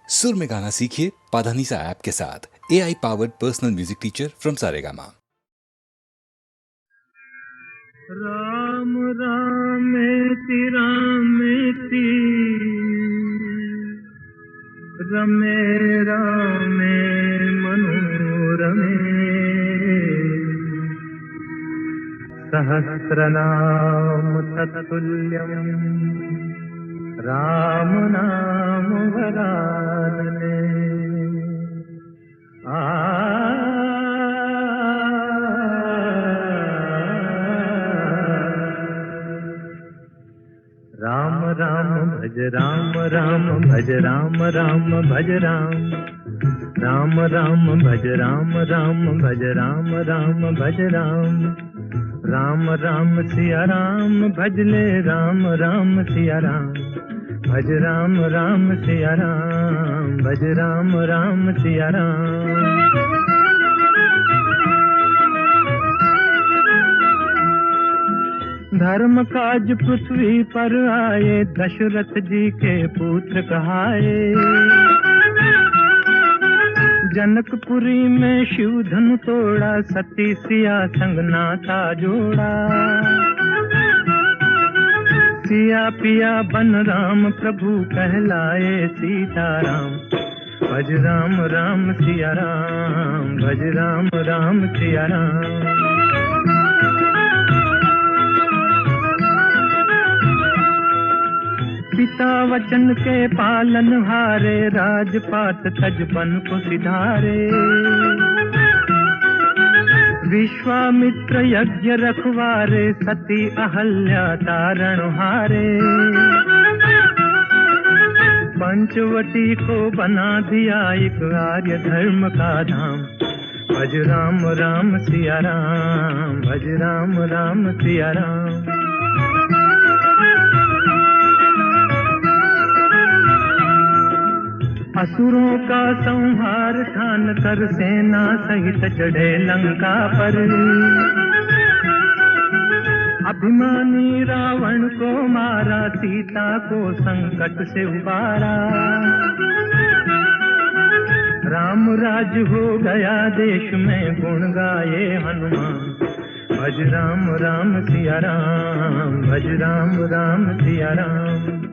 सुर में गाना सीखिए पाधानीसा ऐप के साथ। AI powered personal music teacher from Saregama. Ram रामेति रामेति रमे रामे मनोरमे सहस्रनाम तत्तुल्यं राम नाम वरानने। राम राम भज राम राम भज राम राम भज राम राम राम भज राम राम भज राम राम भज राम राम राम सिया राम भज ले राम राम सिया राम भज राम राम सिया राम भज राम राम सिया राम। धर्म काज पृथ्वी पर आए दशरथ जी के पुत्र कहाए। जनकपुरी में शिव धनु तोड़ा सती सिया संग नाता जोड़ा। सिया पिया बन राम प्रभु कहलाए सीताराम भज राम राम सिया राम भज राम राम सिया राम। पिता वचन के पालन हारे राजपाट तजबन को सिधारे। विश्वामित्र यज्ञ रखवारे सती अहल्या तारण हारे। पंचवटी को बना दिया एक आर्य धर्म का धाम भज राम राम सिया राम भज राम राम सिया राम। असुरों का संहार ठान कर सेना सहित चढ़े लंका पर। अभिमानी रावण को मारा सीता को संकट से उबारा। राम राज हो गया देश में गुण गाए हनुमान भज राम राम सिया राम भज राम राम सिया राम।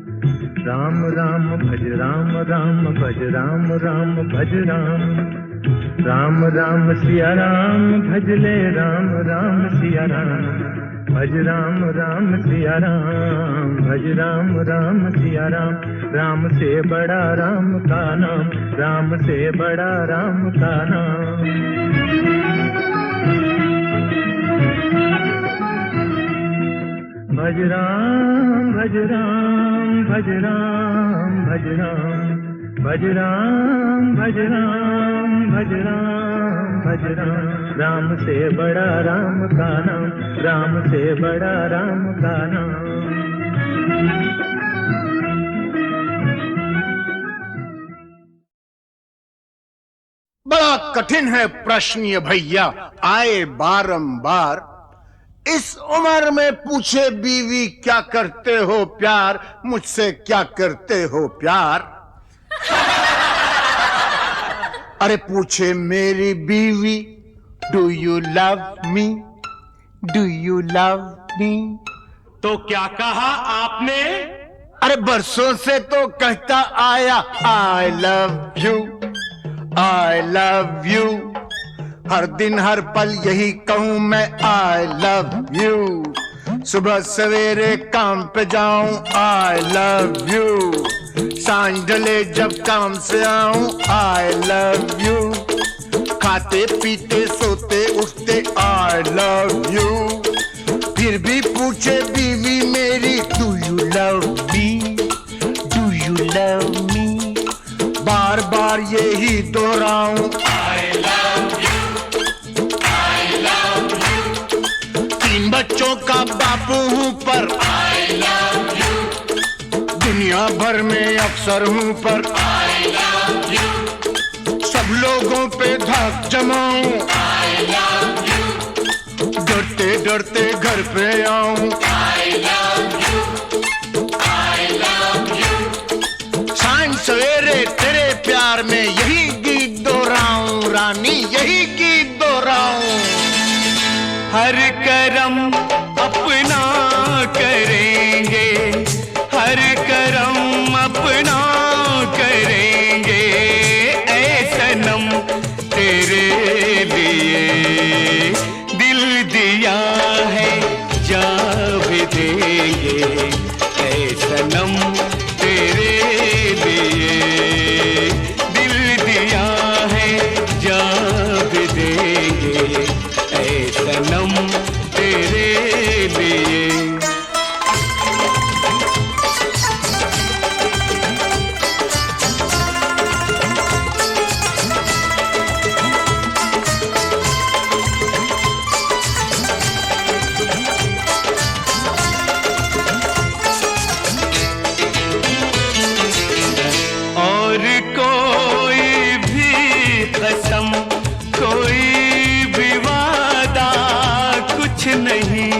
राम राम भज राम राम भज राम राम भज राम राम राम सिया राम भज ले राम राम सिया राम भज राम राम सिया राम भज राम राम सिया राम। राम से बड़ा राम का नाम राम से बड़ा राम का नाम। भज राम भज राम भज राम भज राम भज राम भज राम भज राम भज राम। राम से बड़ा राम का नाम राम से बड़ा राम का नाम। बड़ा कठिन है प्रश्न ये भैया आए बारंबार। इस उम्र में पूछे बीवी क्या करते हो प्यार, मुझसे क्या करते हो प्यार। अरे पूछे मेरी बीवी do you love me, do you love मी। तो क्या कहा आपने? अरे बरसों से तो कहता आया I love you, I love you. हर दिन हर पल यही कहूं मैं आई लव यू। सुबह सवेरे काम पे जाऊं आई लव यू। सांझ ढले जब काम से आऊं आई लव यू। खाते पीते सोते उठते आई लव यू। फिर भी पूछे बीवी मेरी do you love me, do you love me. बार बार यही दोहराऊं I love you, I love you. 3 बच्चों का बापू हूं पर आई लव यू। दुनिया भर में अफसर हूं पर आई लव यू। सब लोगों पे धाक जमाऊं आई लव यू। डरते डरते घर पे आऊं आई love you, I love you. सांझ सवेरे तेरे प्यार में यही गीत दोहराऊं रानी, यही गीत दोहराऊं। हर करम अपना करेंगे, हर करम अपना करेंगे, ऐ सनम तेरे लिए दिल दिया है जान भी देंगे, ऐ सनम तेरे लिए दिल दिया है जान भी देंगे, ऐ सनम तेरे लिए। और कोई भी कसम, कोई भी वादा कुछ नहीं,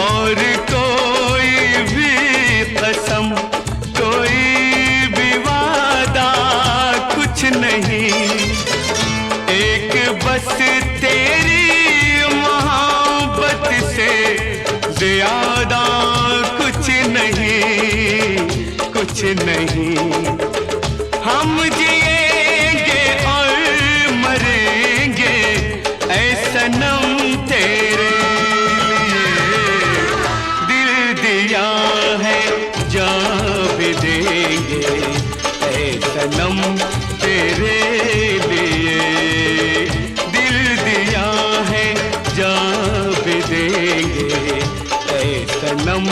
और कोई भी कसम, कोई भी वादा कुछ नहीं, एक बस तेरी मोहब्बत से ज्यादा कुछ नहीं, कुछ नहीं। हम जिएंगे और मरेंगे ऐ सनम तेरे लिए, दिल दिया है जान भी देंगे ऐ सनम तेरे लिए, दिल दिया है जान भी देंगे ऐ सनम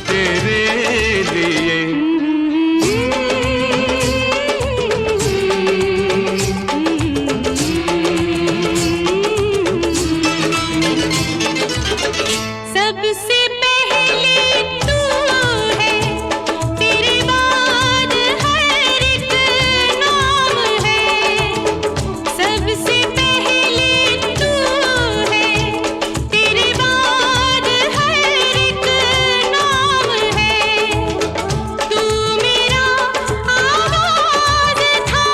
तेरे लिए। सबसे पहले तू है, तेरे बाद हर एक नाम है। सबसे पहले तू है, तेरे बाद हर एक नाम है। तू मेरा आगाज़ था,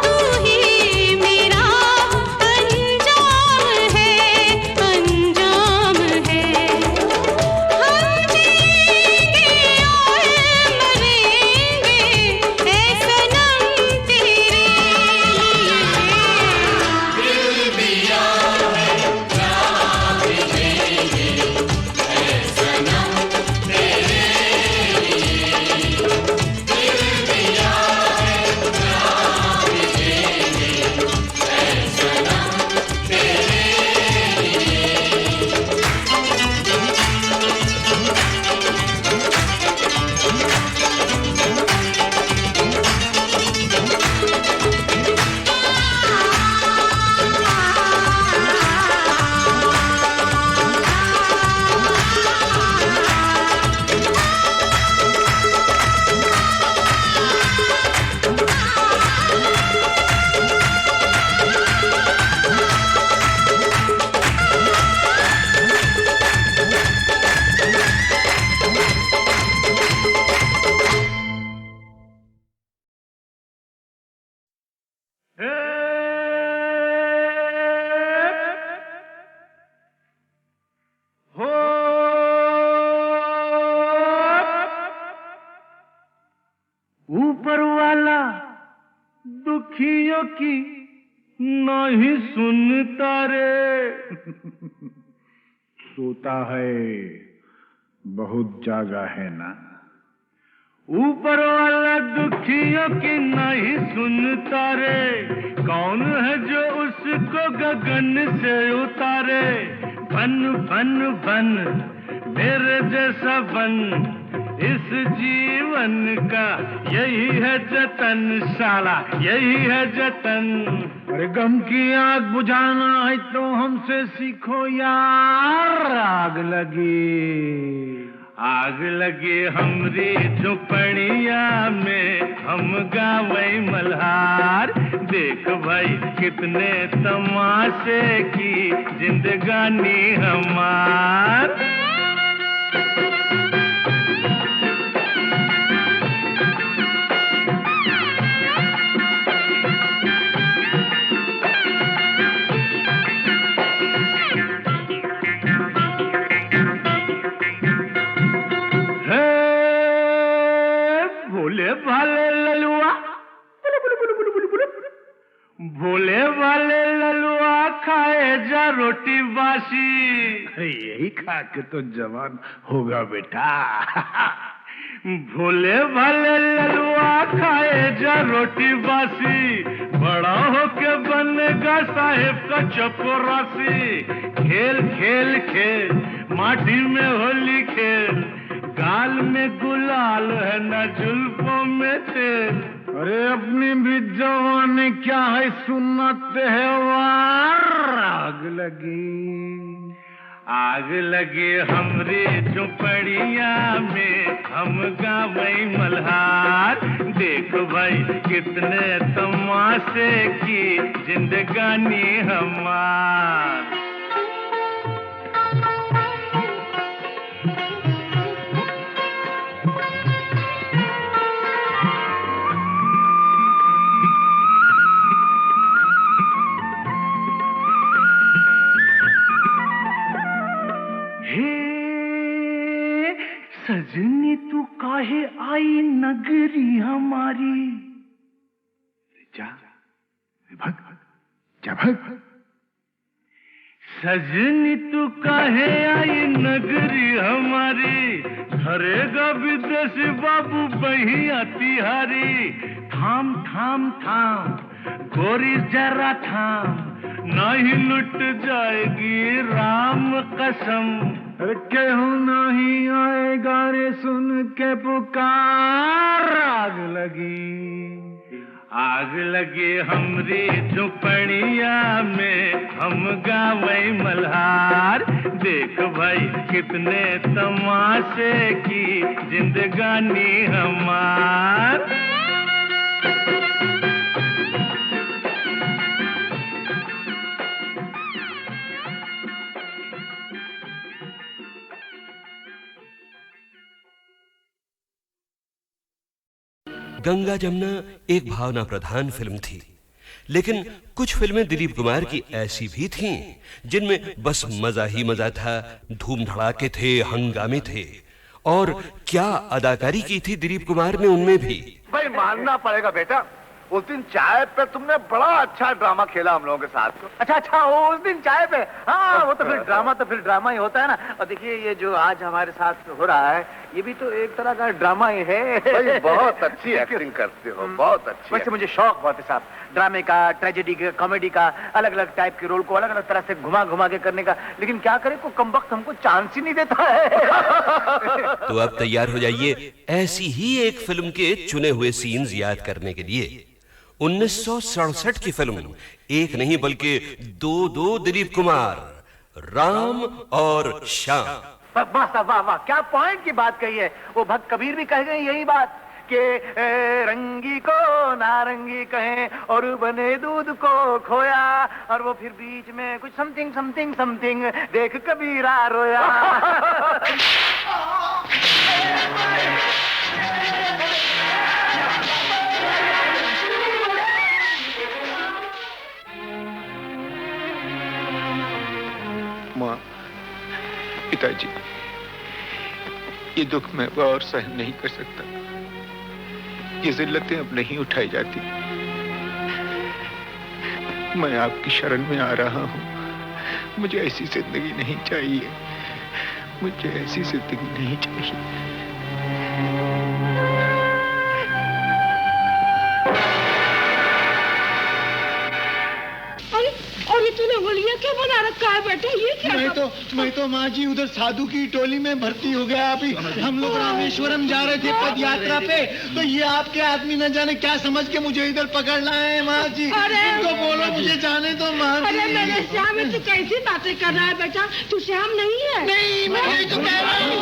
तू ही मेरा अंजाम है, अंजाम है। हम जिएंगे और मरेंगे ऐ सनम तेरे लिए, दिल दिया है जान भी देंगे ऐ सनम तेरे लिए, दिल दिया है जान भी देंगे ऐ सनम तेरे ऊपर वाला दुखियों की नहीं सुनता रे। सोता है बहुत जागा है ना। ऊपर वाला दुखियों की नहीं सुनता रे। कौन है जो उसको गगन से उतारे। बन बन बन मेरे जैसा बन, इस जीवन का यही है जतन, साला यही है जतन। अरे गम की आग बुझाना है तो हमसे सीखो यार। आग लगी हमरी झुपड़िया में, हम गावे मल्हार। देख भाई कितने तमाशे की जिंदगानी हमार। भोले वाले ललुआ खाए जा रोटी बासी। यही खा के तो जवान होगा बेटा। भोले भाले ललुआ खाए जा रोटी बासी, बड़ा होके बनेगा साहेब का चपरासी। खेल खेल खेल माटी में होली खेल, गाल में गुलाल है न जुल्फों में तेल। अरे अपनी भी जवानी क्या है सुनते है वार। आग लगी हमरे झोपड़िया में, हम गावई मल्हार। देख भाई कितने तमाशे की जिंदगानी हमार। सजनी तू काहे आई नगरी हमारी। जा भग। सजनी तू काहे आई नगरी हमारी, धरेगा विदेशी बाबू बहिया तिहारी। थाम थाम थाम गोरी जरा थाम, नहीं लुट जाएगी राम कसम। केहू नहीं आएगा रे सुन के पुकार। आग लगी हमरी झोपड़िया में, हम गावई मल्हार। देख भाई कितने तमाशे की जिंदगानी हमार। गंगा जमुना एक भावना प्रधान फिल्म थी, लेकिन कुछ फिल्में दिलीप कुमार की ऐसी भी थीं जिनमें बस मजा ही मजा था, धूम धड़ाके थे, हंगामे थे। और क्या अदाकारी की थी दिलीप कुमार ने उनमें भी। भाई मानना पड़ेगा बेटा, उस दिन चाय पे तुमने बड़ा अच्छा ड्रामा खेला हम लोगों के साथ। अच्छा उस दिन चाय पे। हाँ वो तो फिर ड्रामा ही होता है ना। और देखिए ये जो आज हमारे साथ हो रहा है, ये भी तो एक तरह का ड्रामा ही है। भाई बहुत अच्छी एक्टिंग करते हो, बहुत अच्छी। वैसे मुझे शौक बहुत है साहब, ड्रामे का, ट्रेजेडी का, कॉमेडी का, अलग अलग टाइप के रोल को अलग अलग तरह से घुमा के करने का। लेकिन क्या करे, को कमबख्त हमको चांस ही नहीं देता है। तो अब तैयार हो जाइए ऐसी ही एक फिल्म के चुने हुए सीन्स याद करने के लिए। 1967 की फिल्म, एक नहीं बल्कि दो दिलीप कुमार, राम और श्याम। वाह क्या पॉइंट की बात कही है। वो भक्त कबीर भी कह गए यही बात कि रंगी को नारंगी कहें और बने दूध को खोया, और वो फिर बीच में कुछ समथिंग देख कबीरा रोया। माँ, पिताजी, ये दुख मैं और सहन नहीं कर सकता। ये जिल्लतें अब नहीं उठाई जाती। मैं आपकी शरण में आ रहा हूँ। मुझे ऐसी जिंदगी नहीं चाहिए, मुझे ऐसी जिंदगी नहीं चाहिए। और ये तूने होलिया क्या बना रखा है बेटा? ये क्या? मैं तो माँ जी उधर साधु की टोली में भर्ती हो गया। अभी हम लोग रामेश्वरम जा रहे थे पद यात्रा पे, तो ये आपके आदमी न जाने क्या समझ के मुझे इधर पकड़ लाए हैं माँ जी। इनको बोलो मुझे जाने दो माँ जी। अरे मेरे श्याम, तू कैसी बातें कर रहा है बेटा? तू श्याम नहीं है। नहीं, मैं तो कह रहा हूँ।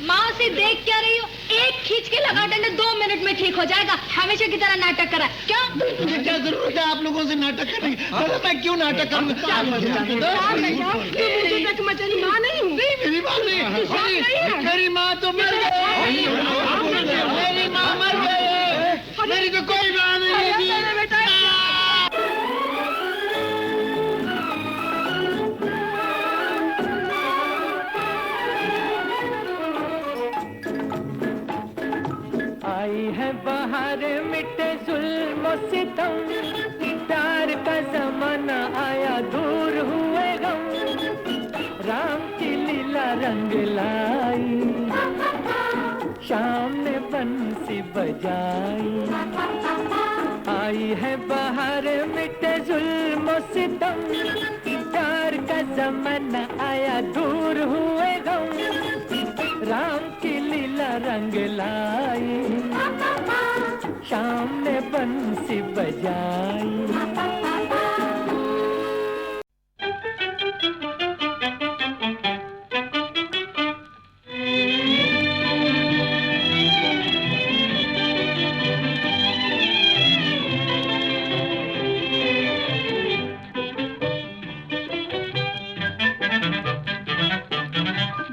माँ से देख क्या रही हो? एक खींच के लगा डंडा 2 मिनट में ठीक हो जाएगा। हमेशा की तरह नाटक करा क्या? मुझे क्या जरूरत है आप लोगों से नाटक करने की? मैं क्यों नाटक करूँगा? मचली माँ नहीं हूँ। मेरी माँ नहीं, मेरी माँ तो मर गई। मेरी माँ मर गई, मेरी तो कोई माँ नहीं है। आई है है बाहर मिटे जुल्म सितम, प्यार का जमाना आया दूर हुए गम, राम की लीला रंग लाई, शाम ने बंसी बजाई। आई है बाहर मिटे जुल्म सितम, प्यार का जमाना आया दूर हुए गम, राम की लीला रंग लाई, शाम ने बंसी बजाई।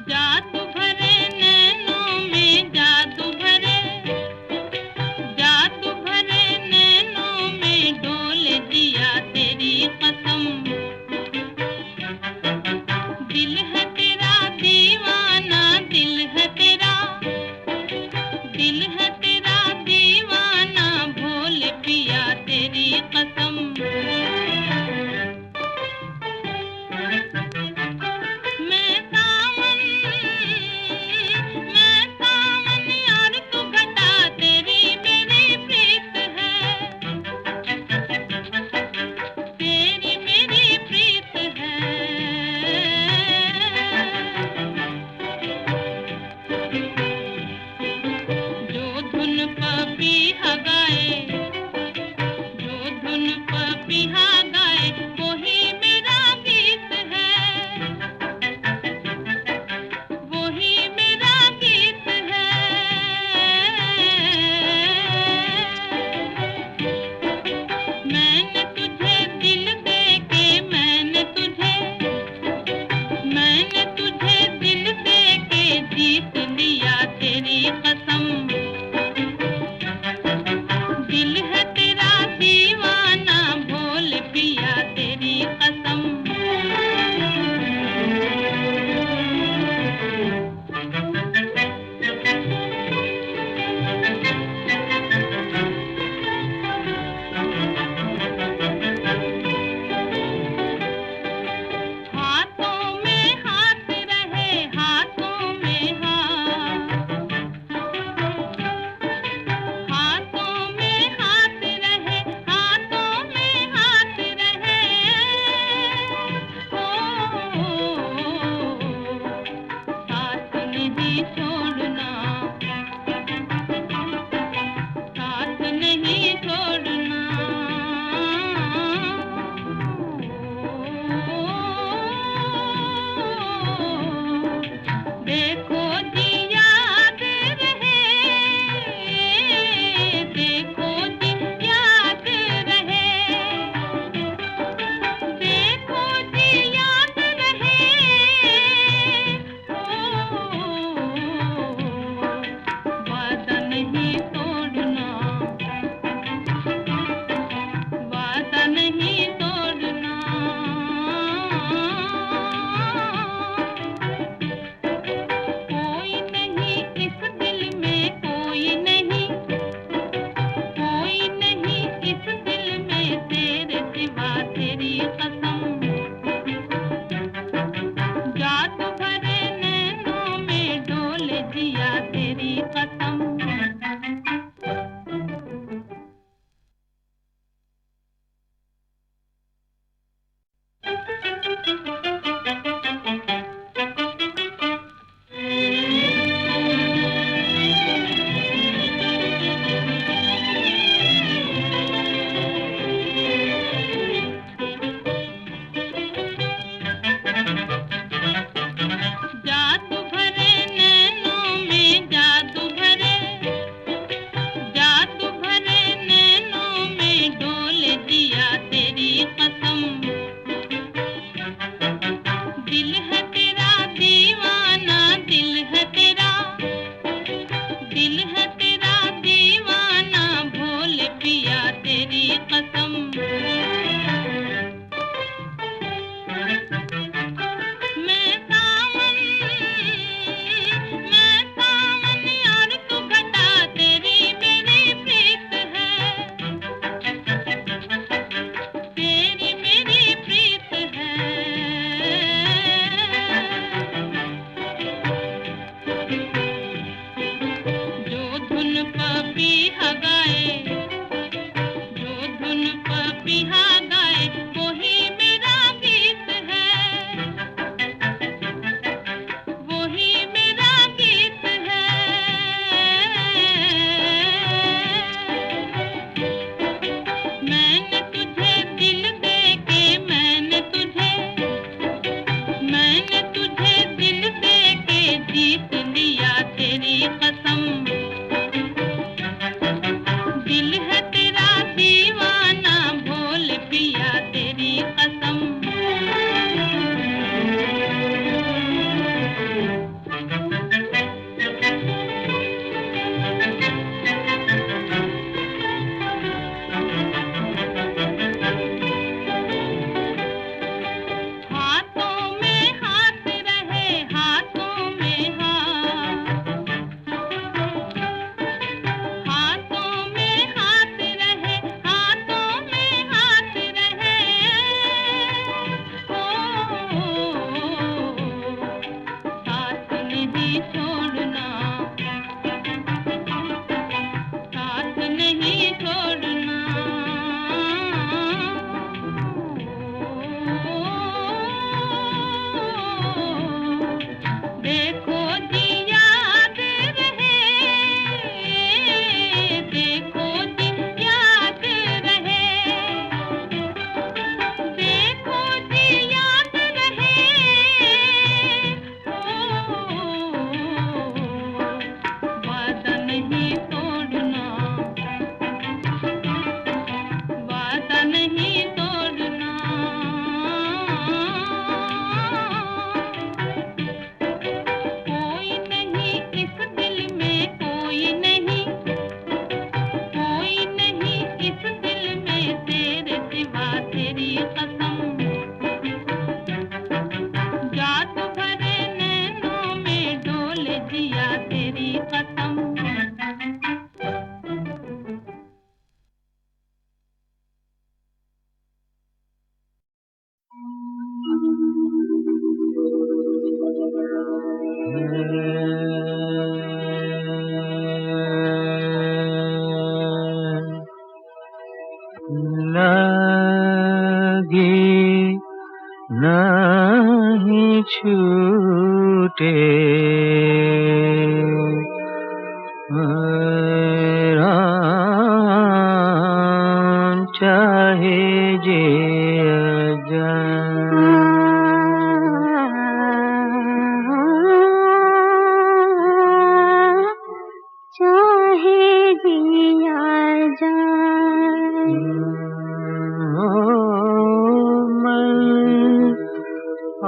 जादू भरे नैनों में डोल दिया छूटे राम चाहे जिया जाए। चाहे जिया जाए। मैं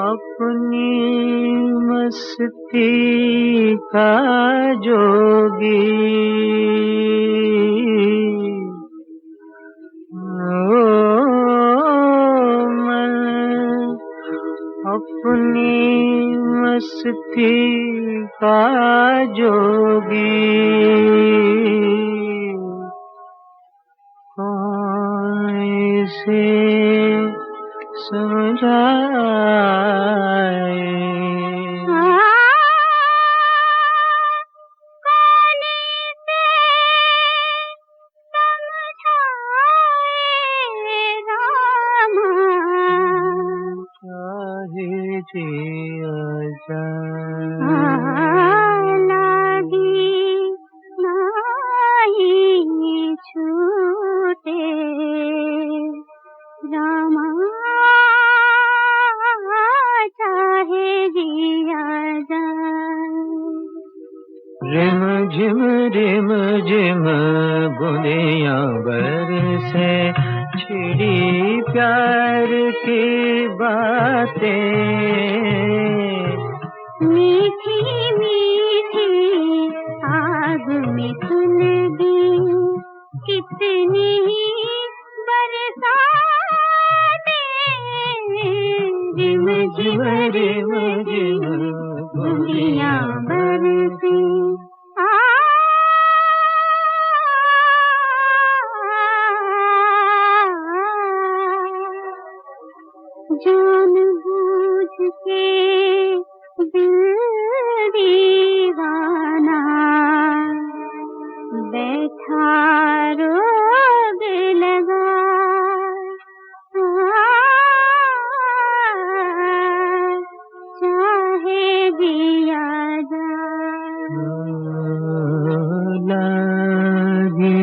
अपनी मस्ती का जोगी मैं अपनी मस्ती का जोगी कौन इसे समझाए। जिया लागी नहीं छूटे रामा चाहे जिया जाए। रिम झिम बूंदियां बरसे छिड़ी प्यार की बातें मीठी मीठी आग में सुलगी कितनी बरसातें रिम झिम बूंदियां बरसे जान बूझ के दिल दीवाना बैठा रोग लगा चाहे दिया लागे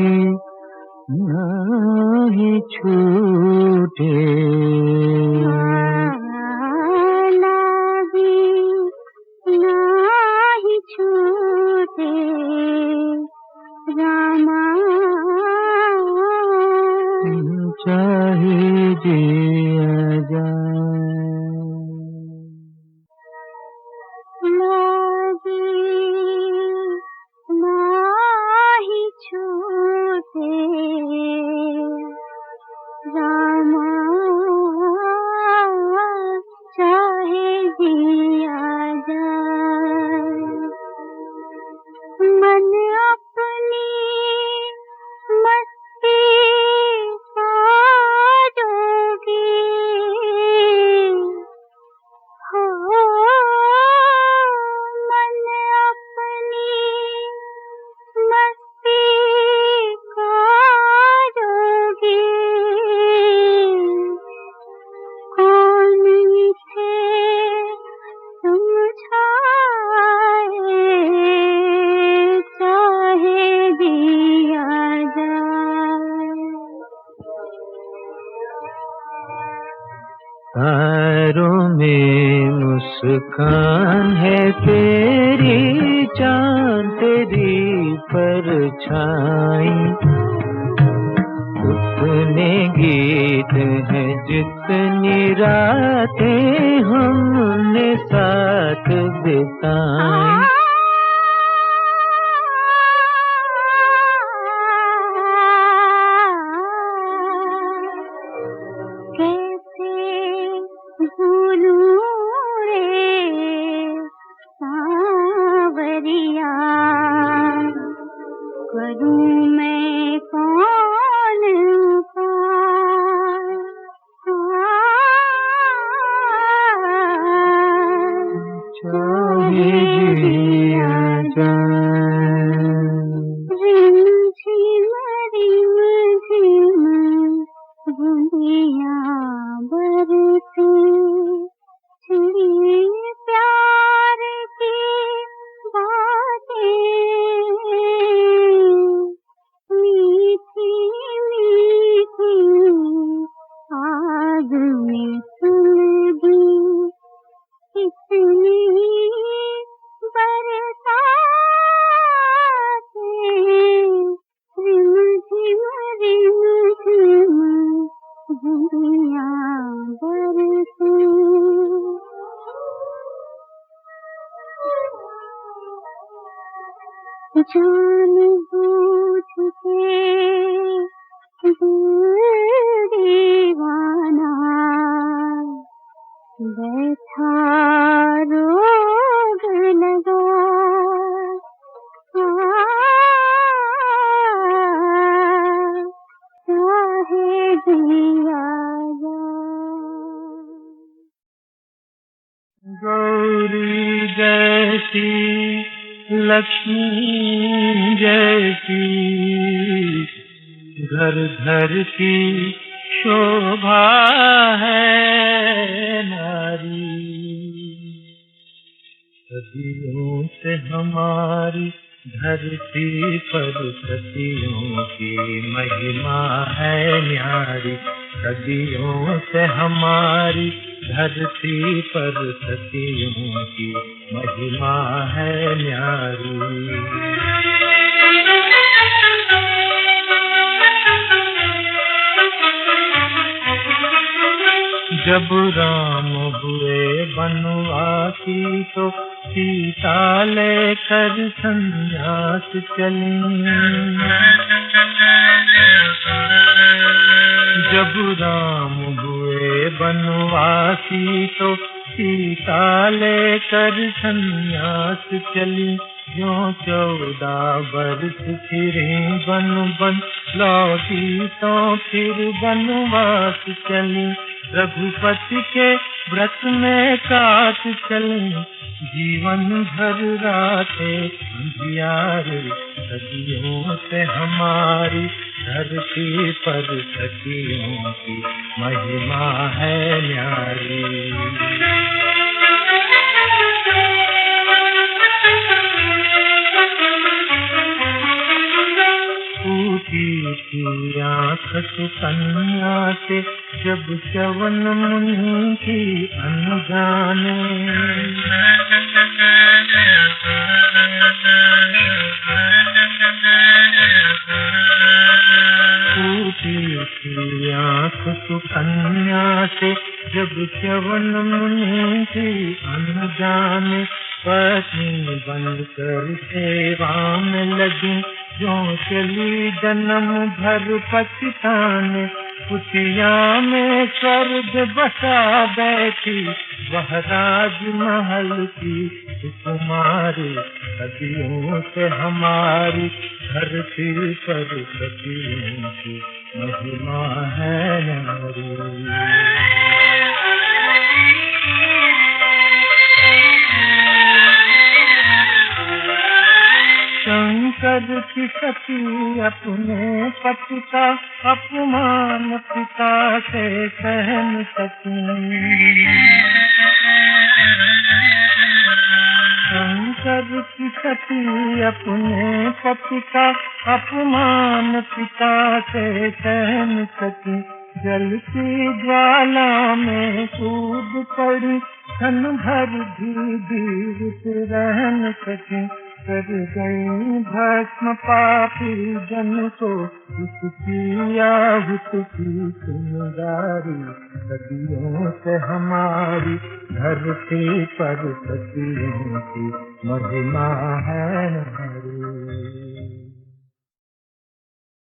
नहीं छूटे चाहे जिया जाए। लागी नाही छूटे रामा चाहे जिया जाए। मन अपनी मस्ती का जोगी हो मन अपनी मस्ती का जोगी कौन इसे समझाए चाहे दिया जाए। तारों में मुस्कान है तेरी चांद तेरी परछाई उतने गीत हैं जितनी रातें हमने साथ बिताई। करूं मैं जान बूझ के दिल दीवाना बैठा रोग लगा चाहे दिया गौरी जैसी लक्ष्मी जैसी घर घर की शोभा है नारी, सदियों से हमारी धरती पर सतियों की महिमा है न्यारी, सदियों से हमारी धरती पर सतियों की महिमा है न्यारी। जब राम हुए बनवासी तो सीता लेकर संन्यास चली, जब राम हुए बनवासी तो सीता लेकर संन्यास चली, जो 14 वर्ष फिरे बन बन लौटी तो फिर बनवास चली, रघुपति के व्रत में काट चले जीवन भर रातें अंधियारे, सदियों से हमारी धरती पर सखियों की महिमा है न्यारी। टूटी थी आँख सुकन्या से जब च्यवन मुनि की अनजाने, टूटी थी आँख सुकन्या से जब च्यवन मुनि की अनजाने, पत्नी बनकर सेवा में लगी जो चली जन्म भर पछताने, कुटिया में स्वर्ग बसा बैठी वह राजमहल की कुमारी, सदियों से हमारी धरती पर सदियों की महिमा है नारी। शंकर की सती अपने पति का अपमान पिता से सहन सकी, शंकर की सती अपने पति का अपमान पिता से सहन सकी, जलती ज्वाला में कूद पड़ी क्षण भर भी जीवित रह सकी, कर गई भस्म पापी जन को उसकी आहुत की चिंगारी, सदियों से हमारी धरती पर सतियों की महिमा है नारी।